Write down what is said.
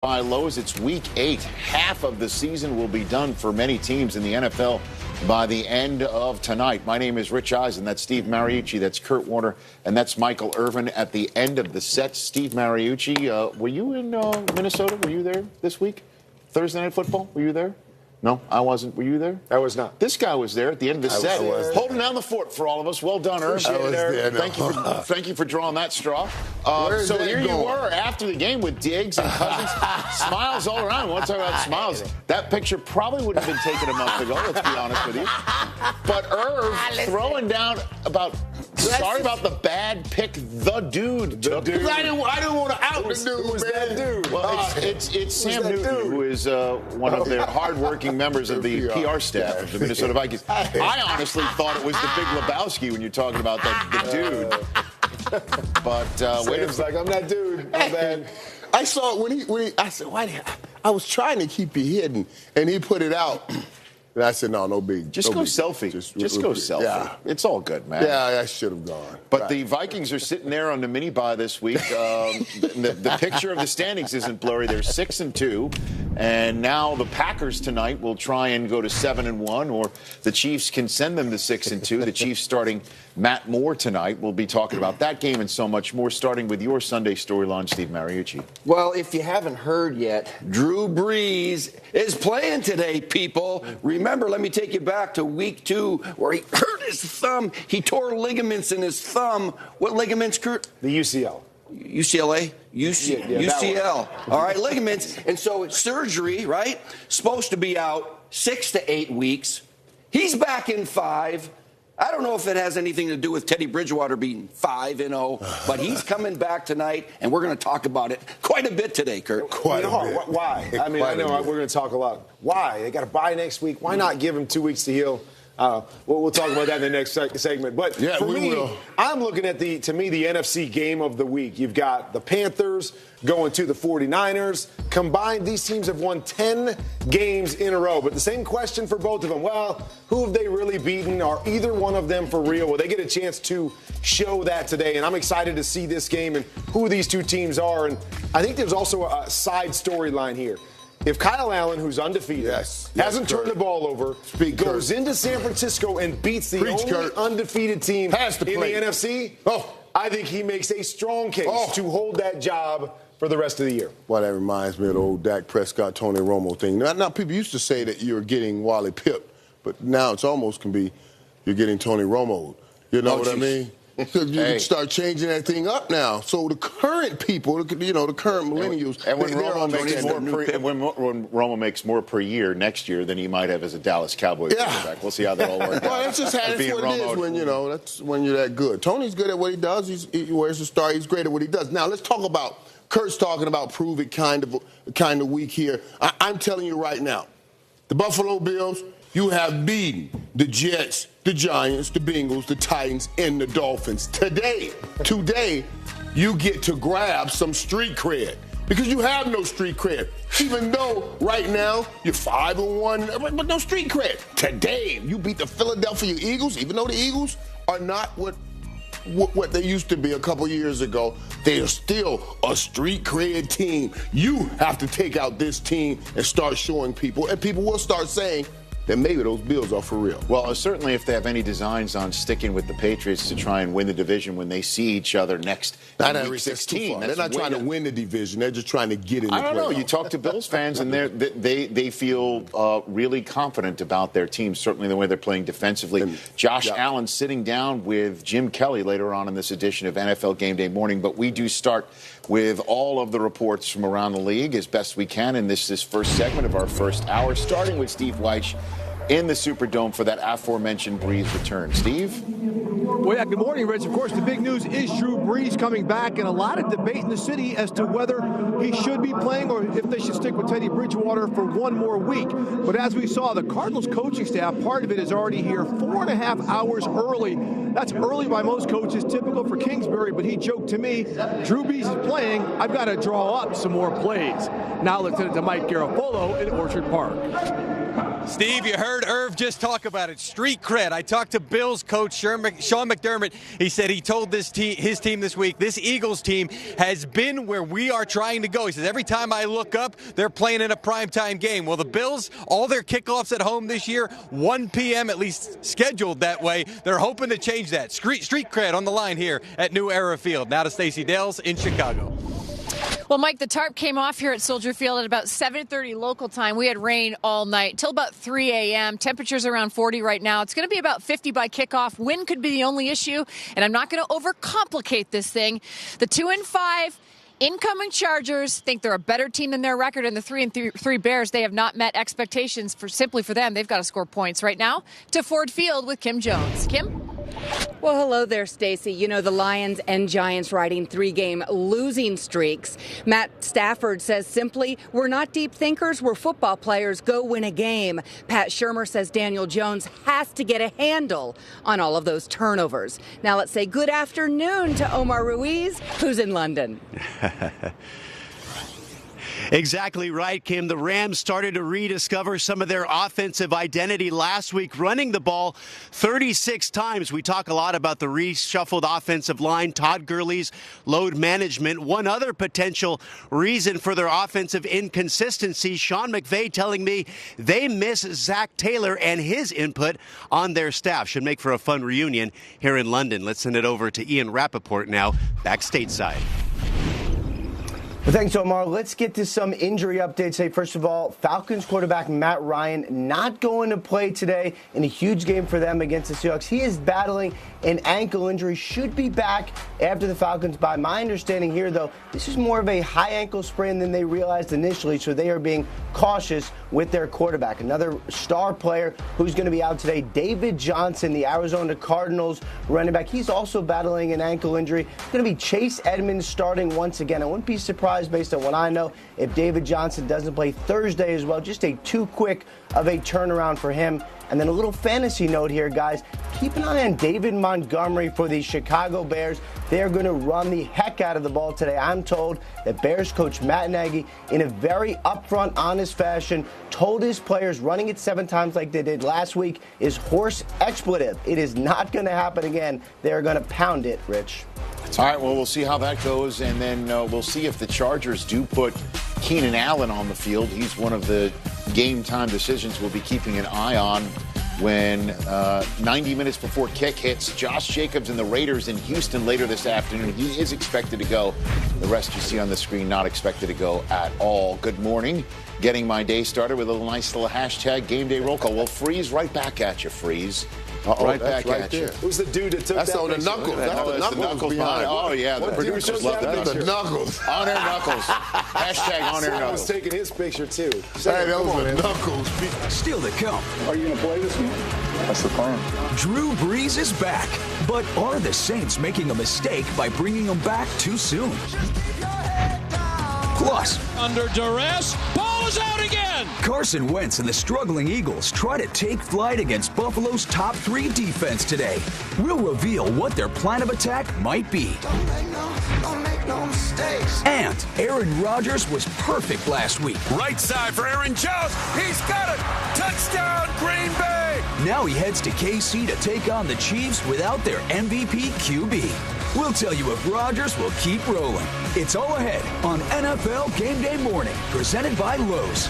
By lows, it's week 8. Half of the season will be done for many teams in the NFL by the end of tonight. My name is Rich Eisen. That's Steve Mariucci. That's Kurt Warner. And that's Michael Irvin at the end of the set. Steve Mariucci, were you in Minnesota? Were you there this week? Thursday Night Football? Were you there? No, I wasn't. Were you there? I was not. This guy was there at the end of the set, holding down the fort for all of us. Well done, Irv. Thank you for drawing that straw. So here you were after the game with Diggs and Cousins. Smiles all around. We want to talk about smiles. That picture probably would have been taken a month ago, let's be honest with you. But Irv throwing down about, sorry about the bad pick, the dude. I didn't want to out the dude, man. Dude? Well, it's Sam Newton, who is one of their hardworking members of the PR staff of the Minnesota Vikings. I honestly thought it was the Big Lebowski when you're talking about the dude. But wait a second, I'm that dude. My bad. I saw it when he I said, why? I was trying to keep it hidden, and he put it out. And I said, no big. Just go selfie. Just go selfie. Yeah. It's all good, man. Yeah, I should have gone. But the Vikings are sitting there on the mini bye this week. The picture of the standings isn't blurry. They're 6-2. And now the Packers tonight will try and go to 7-1, or the Chiefs can send them to 6-2. The Chiefs starting Matt Moore tonight. We'll be talking about that game and so much more, starting with your Sunday storyline, Steve Mariucci. Well, if you haven't heard yet, Drew Brees is playing today, people. Remember, let me take you back to week 2 where he hurt his thumb. He tore ligaments in his thumb. What ligaments, Kurt? The UCL. UCLA? UCL. All right, ligaments. And so it's surgery, right? Supposed to be out 6 to 8 weeks. He's back in 5. I don't know if it has anything to do with Teddy Bridgewater being 5-0, but he's coming back tonight, and we're going to talk about it quite a bit today, Kurt. Quite a bit. Why? I mean, I know we're going to talk a lot. Why? They got to bye next week. Why not give him 2 weeks to heal? We'll talk about that in the next segment. But for me, I'm looking at the NFC game of the week. You've got the Panthers going to the 49ers. Combined, these teams have won 10 games in a row. But the same question for both of them. Well, who have they really beaten? Are either one of them for real? Will they get a chance to show that today? And I'm excited to see this game and who these two teams are. And I think there's also a side storyline here. If Kyle Allen, who's undefeated, hasn't turned the ball over, goes into San Francisco and beats the only undefeated team in the NFC, I think he makes a strong case to hold that job for the rest of the year. Well, that reminds me of the old Dak Prescott, Tony Romo thing. Now people used to say that you're getting Wally Pipp, but now it's almost can be you're getting Tony Romo. You know what I mean? So you can start changing that thing up now. So the current people, the current millennials, and when Romo makes more per year next year than he might have as a Dallas Cowboys quarterback. We'll see how that all works out. Well, that's just what it is when that's when you're that good. Tony's good at what he does. He wears the star. He's great at what he does. Now let's talk about Kurt's talking about prove it kind of week here. I'm telling you right now, the Buffalo Bills. You have beaten the Jets, the Giants, the Bengals, the Titans, and the Dolphins. Today, you get to grab some street cred because you have no street cred. Even though right now you're 5-1, but no street cred. Today, you beat the Philadelphia Eagles, even though the Eagles are not what they used to be a couple years ago. They are still a street cred team. You have to take out this team and start showing people, and people will start saying, then maybe those Bills are for real. Well, certainly if they have any designs on sticking with the Patriots to try and win the division when they see each other next week 16. They're not trying to win the division. They're just trying to get in the playoffs. I don't know. You talk to Bills fans, and they feel really confident about their team, certainly the way they're playing defensively. And Josh Allen sitting down with Jim Kelly later on in this edition of NFL Game Day Morning. But we do start with all of the reports from around the league as best we can in this first segment of our first hour, starting with Steve Wyche in the Superdome for that aforementioned Brees return. Steve? Well, yeah, good morning, Rich. Of course, the big news is Drew Brees coming back, and a lot of debate in the city as to whether he should be playing or if they should stick with Teddy Bridgewater for one more week. But as we saw, the Cardinals coaching staff, part of it is already here 4.5 hours early. That's early by most coaches, typical for Kingsbury, but he joked to me, Drew Brees is playing, I've got to draw up some more plays. Now let's send it to Mike Garafolo in Orchard Park. Steve, you heard Irv just talk about it. Street cred. I talked to Bills coach Sean McDermott. He said he told his team this week, this Eagles team has been where we are trying to go. He says, every time I look up, they're playing in a primetime game. Well, the Bills, all their kickoffs at home this year, 1 p.m. at least scheduled that way. They're hoping to change that. Street cred on the line here at New Era Field. Now to Stacey Dales in Chicago. Well, Mike, the tarp came off here at Soldier Field at about 7:30 local time. We had rain all night till about 3 a.m. Temperatures around 40 right now. It's going to be about 50 by kickoff. Wind could be the only issue, and I'm not going to overcomplicate this thing. The 2-5 incoming Chargers think they're a better team than their record, and the 3-3 Bears, they have not met expectations for them. They've got to score points right now to Ford Field with Kim Jones. Kim? Well, hello there, Stacey. You know, the Lions and Giants riding 3-game losing streaks. Matt Stafford says simply, we're not deep thinkers, we're football players, go win a game. Pat Shurmur says Daniel Jones has to get a handle on all of those turnovers. Now let's say good afternoon to Omar Ruiz, who's in London. Exactly right, Kim. The Rams started to rediscover some of their offensive identity last week, running the ball 36 times. We talk a lot about the reshuffled offensive line, Todd Gurley's load management. One other potential reason for their offensive inconsistency, Sean McVay telling me they miss Zach Taylor and his input on their staff. Should make for a fun reunion here in London. Let's send it over to Ian Rappaport now, back stateside. Well, thanks, Omar. Let's get to some injury updates. Hey, first of all, Falcons quarterback Matt Ryan not going to play today in a huge game for them against the Seahawks. He is battling an ankle injury, should be back after the Falcons. By my understanding here, though, this is more of a high ankle sprain than they realized initially, so they are being cautious with their quarterback. Another star player who's going to be out today, David Johnson, the Arizona Cardinals running back. He's also battling an ankle injury. It's going to be Chase Edmonds starting once again. I wouldn't be surprised, based on what I know, if David Johnson doesn't play Thursday as well. Just too quick of a turnaround for him. And then a little fantasy note here, guys. Keep an eye on David Montgomery for the Chicago Bears. They're going to run the heck out of the ball today. I'm told that Bears coach Matt Nagy, in a very upfront, honest fashion, told his players running it 7 times like they did last week is horse expletive. It is not going to happen again. They're going to pound it, Rich. All right, well, we'll see how that goes, and then we'll see if the Chargers do put Keenan Allen on the field. He's one of the game-time decisions we'll be keeping an eye on when 90 minutes before kick hits. Josh Jacobs and the Raiders in Houston later this afternoon. He is expected to go. The rest you see on the screen not expected to go at all. Good morning. Getting my day started with a nice little hashtag Game Day roll call. Well, Freeze, right back at you, Freeze. Right back at you. Who's the dude that took that's that? On the knuckles. That's the knuckles behind. Oh, yeah. The producers love that. That's the knuckles. On air knuckles. Hashtag on air knuckles. I was taking his picture, too. Hey, those are knuckles. Still to come. Are you going to play this game? That's the plan. Drew Brees is back. But are the Saints making a mistake by bringing him back too soon? Plus, under duress, ball is out again. Carson Wentz and the struggling Eagles try to take flight against Buffalo's top 3 defense today. We'll reveal what their plan of attack might be. Don't make no mistakes. And Aaron Rodgers was perfect last week. Right side for Aaron Jones. He's got it. Touchdown, Green Bay. Now he heads to KC to take on the Chiefs without their MVP QB. We'll tell you if Rodgers will keep rolling. It's all ahead on NFL Game Day Morning, presented by Lowe's.